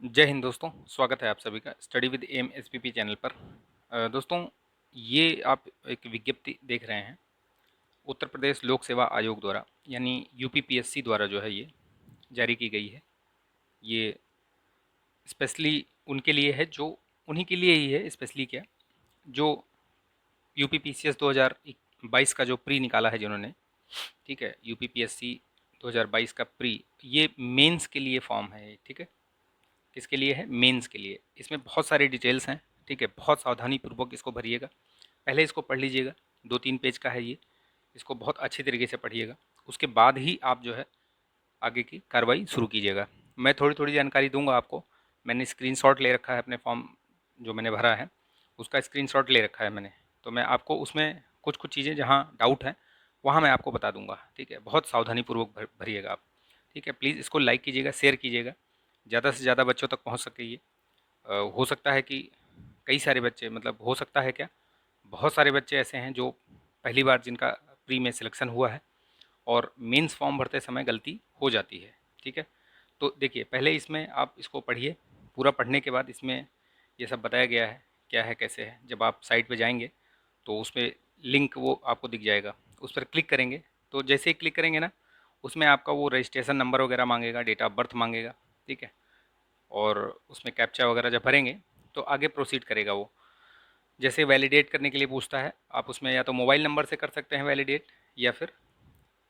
जय हिंद दोस्तों, स्वागत है आप सभी का study with M SPP channel पर। दोस्तों, ये आप एक विज्ञप्ति देख रहे हैं उत्तर प्रदेश लोक सेवा आयोग द्वारा, यानी यूपीपीएससी द्वारा जो है ये जारी की गई है। ये स्पेशली उनके लिए है, जो उन्हीं के लिए ही है, स्पेशली क्या, जो यूपीपीसीएस 2022 का जो प्री निकाला है जिन्होंने, ठीक है, यूपीपीएससी 2022 का प्री, ये मेंस के लिए फॉर्म है ये, ठीक है। किसके लिए है? मेंस के लिए। इसमें बहुत सारी डिटेल्स हैं, ठीक है, बहुत सावधानी पूर्वक इसको भरिएगा। पहले इसको पढ़ लीजिएगा, 2-3 पेज का है ये, इसको बहुत अच्छी तरीके से पढ़िएगा। उसके बाद ही आप जो है आगे की कार्रवाई शुरू कीजिएगा। मैं थोड़ी थोड़ी जानकारी दूंगा आपको। मैंने स्क्रीनशॉट ले रखा है अपने फॉर्म जो मैंने भरा है, उसका स्क्रीनशॉट ले रखा है मैंने, तो मैं आपको उसमें कुछ कुछ चीज़ें जहाँ डाउट है वहाँ मैं आपको बता दूंगा, ठीक है। बहुत सावधानीपूर्वक भरिएगा आप, ठीक है। प्लीज़ इसको लाइक कीजिएगा, शेयर कीजिएगा, ज़्यादा से ज़्यादा बच्चों तक पहुँच सके ये। हो सकता है कि कई सारे बच्चे, मतलब हो सकता है क्या, बहुत सारे बच्चे ऐसे हैं जो पहली बार जिनका प्री में सिलेक्शन हुआ है और मेंस फॉर्म भरते समय गलती हो जाती है, ठीक है। तो देखिए, पहले इसमें आप इसको पढ़िए। पूरा पढ़ने के बाद इसमें ये सब बताया गया है, क्या है कैसे है। जब आप साइट पे जाएंगे तो उसमें लिंक वो आपको दिख जाएगा, उस पर क्लिक करेंगे तो जैसे ही क्लिक करेंगे ना, उसमें आपका वो रजिस्ट्रेशन नंबर वगैरह मांगेगा, डेट ऑफ बर्थ मांगेगा, ठीक है। और उसमें कैप्चा वगैरह जब भरेंगे तो आगे प्रोसीड करेगा वो। जैसे वैलिडेट करने के लिए पूछता है, आप उसमें या तो मोबाइल नंबर से कर सकते हैं वैलिडेट, या फिर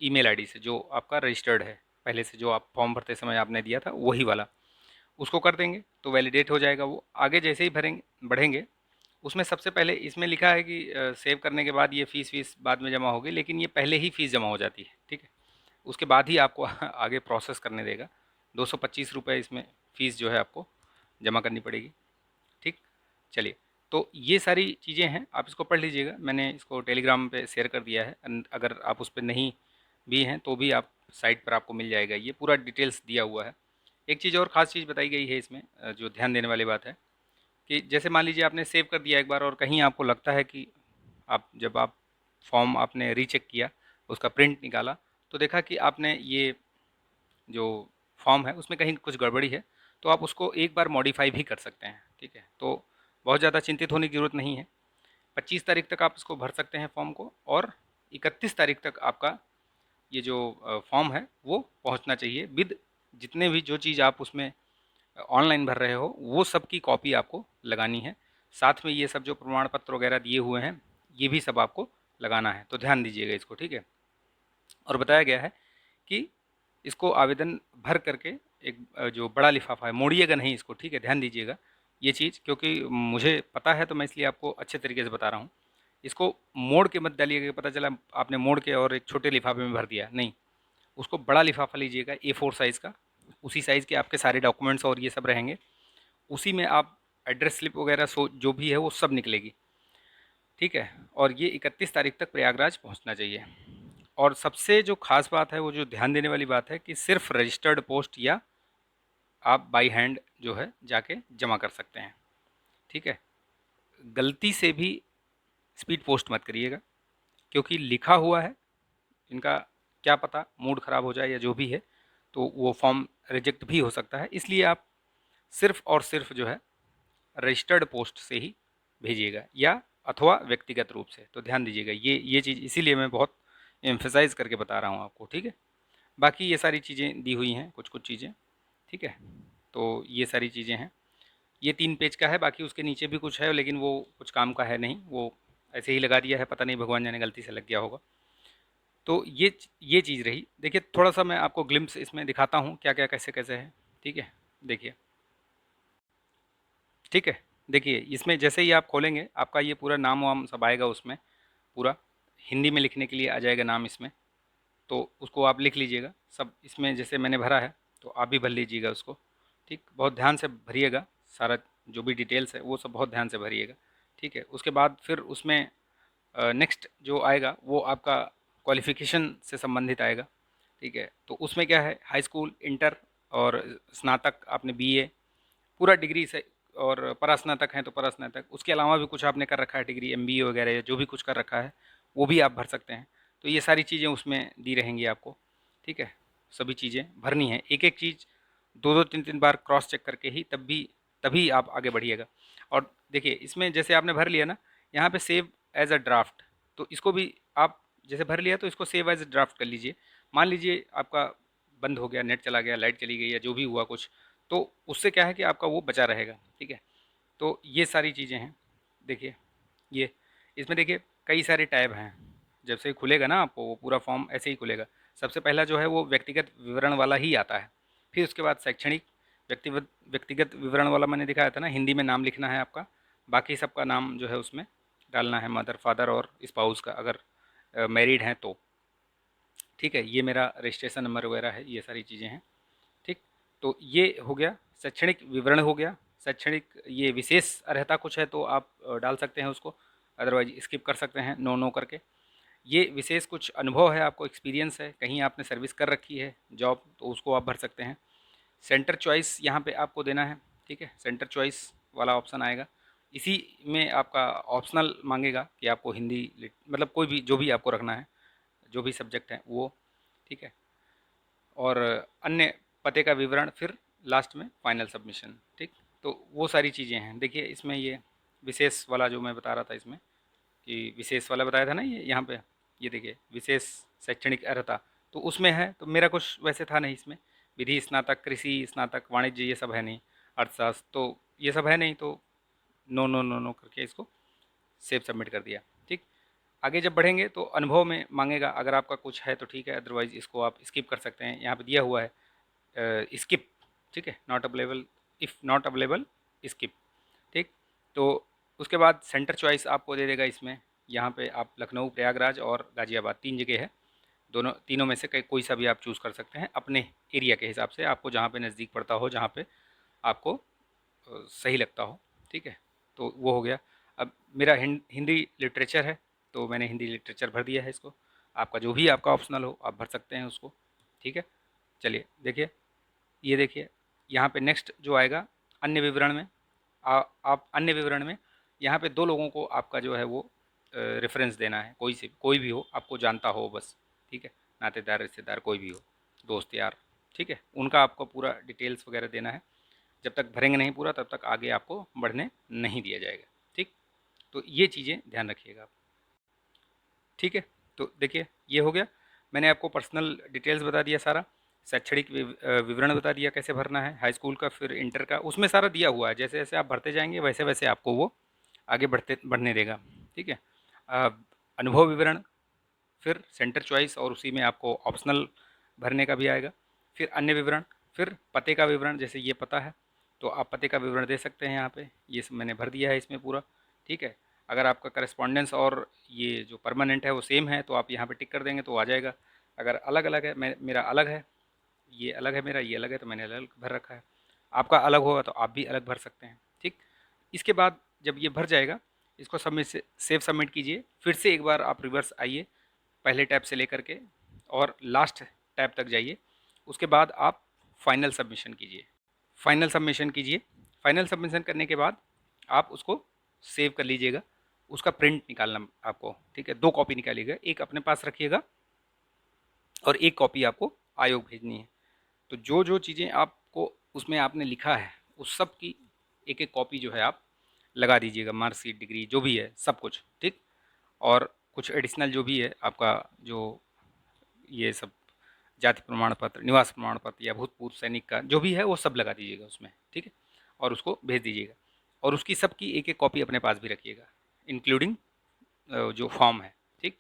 ईमेल आईडी से जो आपका रजिस्टर्ड है पहले से, जो आप फॉर्म भरते समय आपने दिया था वही वाला, उसको कर देंगे तो वैलिडेट हो जाएगा वो। आगे जैसे ही भरेंगे बढ़ेंगे, उसमें सबसे पहले इसमें लिखा है कि सेव करने के बाद ये फ़ीस वीस बाद में जमा होगी, लेकिन ये पहले ही फ़ीस जमा हो जाती है, ठीक है। उसके बाद ही आपको आगे प्रोसेस करने देगा। 225 रुपये इसमें फ़ीस जो है आपको जमा करनी पड़ेगी, ठीक। चलिए, तो ये सारी चीज़ें हैं, आप इसको पढ़ लीजिएगा। मैंने इसको टेलीग्राम पे शेयर कर दिया है, अगर आप उस पर नहीं भी हैं तो भी आप साइट पर आपको मिल जाएगा, ये पूरा डिटेल्स दिया हुआ है। एक चीज़ और ख़ास चीज़ बताई गई है इसमें, जो ध्यान देने वाली बात है कि जैसे मान लीजिए आपने सेव कर दिया एक बार और कहीं आपको लगता है कि जब आप फॉर्म आपने रीचेक किया, उसका प्रिंट निकाला, तो देखा कि आपने ये जो फॉर्म है उसमें कहीं कुछ गड़बड़ी है, तो आप उसको एक बार मॉडिफाई भी कर सकते हैं, ठीक है। तो बहुत ज़्यादा चिंतित होने की ज़रूरत नहीं है। 25 तारीख तक आप इसको भर सकते हैं फॉर्म को, और 31 तारीख तक आपका ये जो फॉर्म है वो पहुंचना चाहिए विद जितने भी जो चीज़ आप उसमें ऑनलाइन भर रहे हो वो सब की कॉपी आपको लगानी है। साथ में ये सब जो प्रमाण पत्र वगैरह दिए हुए हैं ये भी सब आपको लगाना है, तो ध्यान दीजिएगा इसको, ठीक है। और बताया गया है कि इसको आवेदन भर करके एक जो बड़ा लिफाफा है, मोड़िएगा नहीं इसको, ठीक है, ध्यान दीजिएगा ये चीज़, क्योंकि मुझे पता है तो मैं इसलिए आपको अच्छे तरीके से बता रहा हूँ। इसको मोड़ के मत डालिएगा, पता चला आपने मोड़ के और एक छोटे लिफाफे में भर दिया, नहीं। उसको बड़ा लिफाफा लीजिएगा A4 साइज़ का, उसी साइज़ के आपके सारे डॉक्यूमेंट्स और ये सब रहेंगे, उसी में आप एड्रेस स्लिप वगैरह सो जो भी है वो सब निकलेगी, ठीक है। और ये 31 तारीख तक प्रयागराज पहुंचना चाहिए। और सबसे जो खास बात है, वो जो ध्यान देने वाली बात है कि सिर्फ रजिस्टर्ड पोस्ट या आप बाई हैंड जो है जाके जमा कर सकते हैं, ठीक है। गलती से भी स्पीड पोस्ट मत करिएगा, क्योंकि लिखा हुआ है इनका, क्या पता मूड ख़राब हो जाए या जो भी है, तो वो फॉर्म रिजेक्ट भी हो सकता है। इसलिए आप सिर्फ और सिर्फ जो है रजिस्टर्ड पोस्ट से ही भेजिएगा, या अथवा व्यक्तिगत रूप से। तो ध्यान दीजिएगा, ये चीज़ इसीलिए मैं बहुत एम्फेसाइज करके बता रहा हूँ आपको, ठीक है। बाकी ये सारी चीज़ें दी हुई हैं, कुछ कुछ चीज़ें, ठीक है। तो ये सारी चीज़ें हैं, ये 3 पेज का है, बाकी उसके नीचे भी कुछ है लेकिन वो कुछ काम का है नहीं, वो ऐसे ही लगा दिया है, पता नहीं भगवान जाने गलती से लग गया होगा। तो ये चीज़ रही। देखिए, थोड़ा सा मैं आपको ग्लिम्स इसमें दिखाता हूँ क्या क्या कैसे कैसे है, ठीक है। देखिए, ठीक है। देखिए, इसमें जैसे ही आप खोलेंगे आपका ये पूरा नाम वाम सब आएगा, उसमें पूरा हिंदी में लिखने के लिए आ जाएगा नाम इसमें, तो उसको आप लिख लीजिएगा सब इसमें, जैसे मैंने भरा है तो आप भी भर लीजिएगा उसको, ठीक। बहुत ध्यान से भरिएगा, सारा जो भी डिटेल्स है वो सब बहुत ध्यान से भरिएगा, ठीक है। उसके बाद फिर उसमें नेक्स्ट जो आएगा वो आपका क्वालिफ़िकेशन से संबंधित आएगा, ठीक है। तो उसमें क्या है, हाई स्कूल, इंटर और स्नातक आपने बीए, पूरा डिग्री से, और परास्नातक हैं तो परास्नातक, उसके अलावा भी कुछ आपने कर रखा है डिग्री, एमबीए वगैरह या जो भी कुछ कर रखा है वो भी आप भर सकते हैं। तो ये सारी चीज़ें उसमें दी रहेंगी आपको, ठीक है। सभी चीज़ें भरनी है, एक एक चीज़ 2-2 3-3 बार क्रॉस चेक करके ही तभी आप आगे बढ़िएगा। और देखिए इसमें जैसे आपने भर लिया ना, यहाँ पे सेव एज अ ड्राफ्ट, तो इसको भी आप जैसे भर लिया तो इसको सेव एज अ ड्राफ्ट कर लीजिए। मान लीजिए आपका बंद हो गया, नेट चला गया, लाइट चली गई या जो भी हुआ कुछ, तो उससे क्या है कि आपका वो बचा रहेगा, ठीक है। तो ये सारी चीज़ें हैं। देखिए ये इसमें देखिए कई सारे टैब हैं। जब से खुलेगा ना आपको वो पूरा फॉर्म ऐसे ही खुलेगा। सबसे पहला जो है वो व्यक्तिगत विवरण वाला ही आता है। फिर उसके बाद शैक्षणिक, व्यक्तिगत व्यक्तिगत विवरण वाला मैंने दिखाया था ना, हिंदी में नाम लिखना है आपका, बाकी सबका नाम जो है उसमें डालना है, मदर फादर और स्पाउस का अगर मैरिड हैं तो, ठीक है। ये मेरा रजिस्ट्रेशन नंबर वगैरह है, ये सारी चीज़ें हैं, ठीक। तो ये हो गया, शैक्षणिक विवरण हो गया। शैक्षणिक ये विशेष अर्हता कुछ है तो आप डाल सकते हैं उसको, अदरवाइज स्किप कर सकते हैं नो नो करके। ये विशेष कुछ अनुभव है आपको, एक्सपीरियंस है, कहीं आपने सर्विस कर रखी है जॉब, तो उसको आप भर सकते हैं। सेंटर चॉइस यहाँ पे आपको देना है, ठीक है। सेंटर चॉइस वाला ऑप्शन आएगा, इसी में आपका ऑप्शनल मांगेगा कि आपको हिंदी मतलब कोई भी जो भी आपको रखना है, जो भी सब्जेक्ट है वो, ठीक है। और अन्य पते का विवरण, फिर लास्ट में फाइनल सबमिशन, ठीक। तो वो सारी चीज़ें हैं। देखिए इसमें ये विशेष वाला जो मैं बता रहा था इसमें, कि विशेष वाला बताया था ना, ये यहाँ पे ये देखिए विशेष शैक्षणिक अर्हता, तो उसमें है, तो मेरा कुछ वैसे था नहीं इसमें। विधि स्नातक, कृषि स्नातक, वाणिज्य ये सब है नहीं, अर्थशास्त्र तो ये सब है नहीं, तो नो नो नो नो करके इसको सेव सबमिट कर दिया, ठीक। आगे जब बढ़ेंगे तो अनुभव में मांगेगा, अगर आपका कुछ है तो ठीक है, अदरवाइज इसको आप स्किप कर सकते हैं। यहाँ पे दिया हुआ है स्किप, ठीक है, not available, if not available skip, ठीक। तो उसके बाद सेंटर चॉइस आपको दे देगा इसमें। यहाँ पे आप लखनऊ, प्रयागराज और गाज़ियाबाद 3 जगह है, दोनों तीनों में से कोई सा भी आप चूज़ कर सकते हैं अपने एरिया के हिसाब से, आपको जहाँ पे नज़दीक पड़ता हो, जहाँ पे आपको सही लगता हो, ठीक है। तो वो हो गया। अब मेरा हिंदी लिटरेचर है, तो मैंने हिंदी लिटरेचर भर दिया है इसको। आपका जो भी आपका ऑप्शनल हो आप भर सकते हैं उसको, ठीक है। चलिए देखिए, ये देखिए यहाँ पे नेक्स्ट जो आएगा अन्य विवरण में, आप अन्य विवरण में यहाँ पे 2 लोगों को आपका जो है वो रेफरेंस देना है, कोई भी हो, आपको जानता हो बस, ठीक है। नातेदार, रिश्तेदार, कोई भी हो, दोस्त यार, ठीक है। उनका आपको पूरा डिटेल्स वगैरह देना है। जब तक भरेंगे नहीं पूरा तब तक आगे आपको बढ़ने नहीं दिया जाएगा, ठीक। तो ये चीज़ें ध्यान रखिएगा आप, ठीक है। तो देखिए ये हो गया, मैंने आपको पर्सनल डिटेल्स बता दिया सारा, शैक्षणिक विवरण बता दिया कैसे भरना है, हाई स्कूल का, फिर इंटर का, उसमें सारा दिया हुआ है। जैसे जैसे आप भरते जाएंगे वैसे वैसे आपको वो आगे बढ़ने देगा, ठीक है। अ, अनुभव विवरण, फिर सेंटर चॉइस, और उसी में आपको ऑप्शनल भरने का भी आएगा, फिर अन्य विवरण, फिर पते का विवरण, जैसे ये पता है तो आप पते का विवरण दे सकते हैं यहाँ पे, ये सब मैंने भर दिया है इसमें पूरा, ठीक है। अगर आपका करस्पॉन्डेंस और ये जो परमानेंट है वो सेम है तो आप यहाँ पे टिक कर देंगे तो आ जाएगा। अगर अलग अलग है, मेरा अलग है, ये अलग है, मेरा ये अलग है, तो मैंने अलग भर रखा है। आपका अलग होगा तो आप भी अलग भर सकते हैं, ठीक। इसके बाद जब ये भर जाएगा, इसको सबमिट से सेव सबमिट कीजिए, फिर से एक बार आप रिवर्स आइए, पहले टैब से लेकर के और लास्ट टैब तक जाइए। उसके बाद आप फाइनल सबमिशन कीजिए, फाइनल सबमिशन कीजिए। फाइनल सबमिशन करने के बाद आप उसको सेव कर लीजिएगा। उसका प्रिंट निकालना आपको, ठीक है। 2 कॉपी निकालिएगा, एक अपने पास रखिएगा और एक कॉपी आपको आयोग भेजनी है। तो जो जो चीज़ें आपको उसमें आपने लिखा है उस सब की एक एक कॉपी जो है आप लगा दीजिएगा, मार्कशीट, डिग्री, जो भी है सब कुछ, ठीक। और कुछ एडिशनल जो भी है आपका, जो ये सब जाति प्रमाण पत्र, निवास प्रमाण पत्र या भूतपूर्व सैनिक का जो भी है वो सब लगा दीजिएगा उसमें, ठीक है। और उसको भेज दीजिएगा, और उसकी सबकी एक एक कॉपी अपने पास भी रखिएगा, इंक्लूडिंग जो फॉर्म है, ठीक।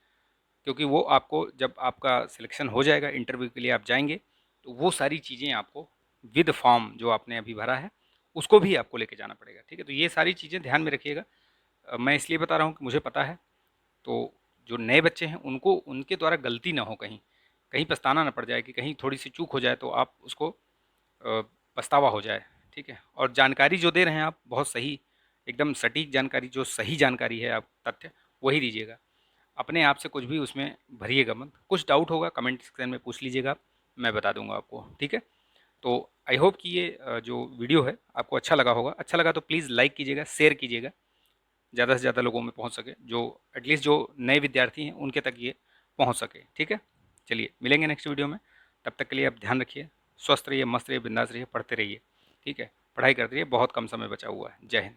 क्योंकि वो आपको जब आपका सिलेक्शन हो जाएगा, इंटरव्यू के लिए आप जाएंगे, तो वो सारी चीज़ें आपको विद फॉर्म जो आपने अभी भरा है उसको भी आपको लेके जाना पड़ेगा, ठीक है। तो ये सारी चीज़ें ध्यान में रखिएगा। मैं इसलिए बता रहा हूँ कि मुझे पता है, तो जो नए बच्चे हैं उनको उनके द्वारा गलती ना हो, कहीं कहीं पछताना ना पड़ जाए कि कहीं थोड़ी सी चूक हो जाए तो आप उसको पछतावा हो जाए, ठीक है। और जानकारी जो दे रहे हैं आप बहुत सही, एकदम सटीक जानकारी, जो सही जानकारी है आप तथ्य वही दीजिएगा। अपने आप से कुछ भी उसमें भरिएगा मत। कुछ डाउट होगा कमेंट सेक्शन में पूछ लीजिएगा, मैं बता दूंगा आपको, ठीक है। तो आई होप कि ये जो वीडियो है आपको अच्छा लगा होगा। अच्छा लगा तो प्लीज़ लाइक कीजिएगा, शेयर कीजिएगा, ज़्यादा से ज़्यादा लोगों में पहुंच सके, जो एटलीस्ट जो नए विद्यार्थी हैं उनके तक ये पहुंच सके, ठीक है। चलिए मिलेंगे नेक्स्ट वीडियो में, तब तक के लिए आप ध्यान रखिए। स्वस्थ रहिए, मस्त रहिए, बिंदास रहिए, पढ़ते रहिए। ठीक है, पढ़ाई करते रहिए, बहुत कम समय बचा हुआ है। जय हिंद।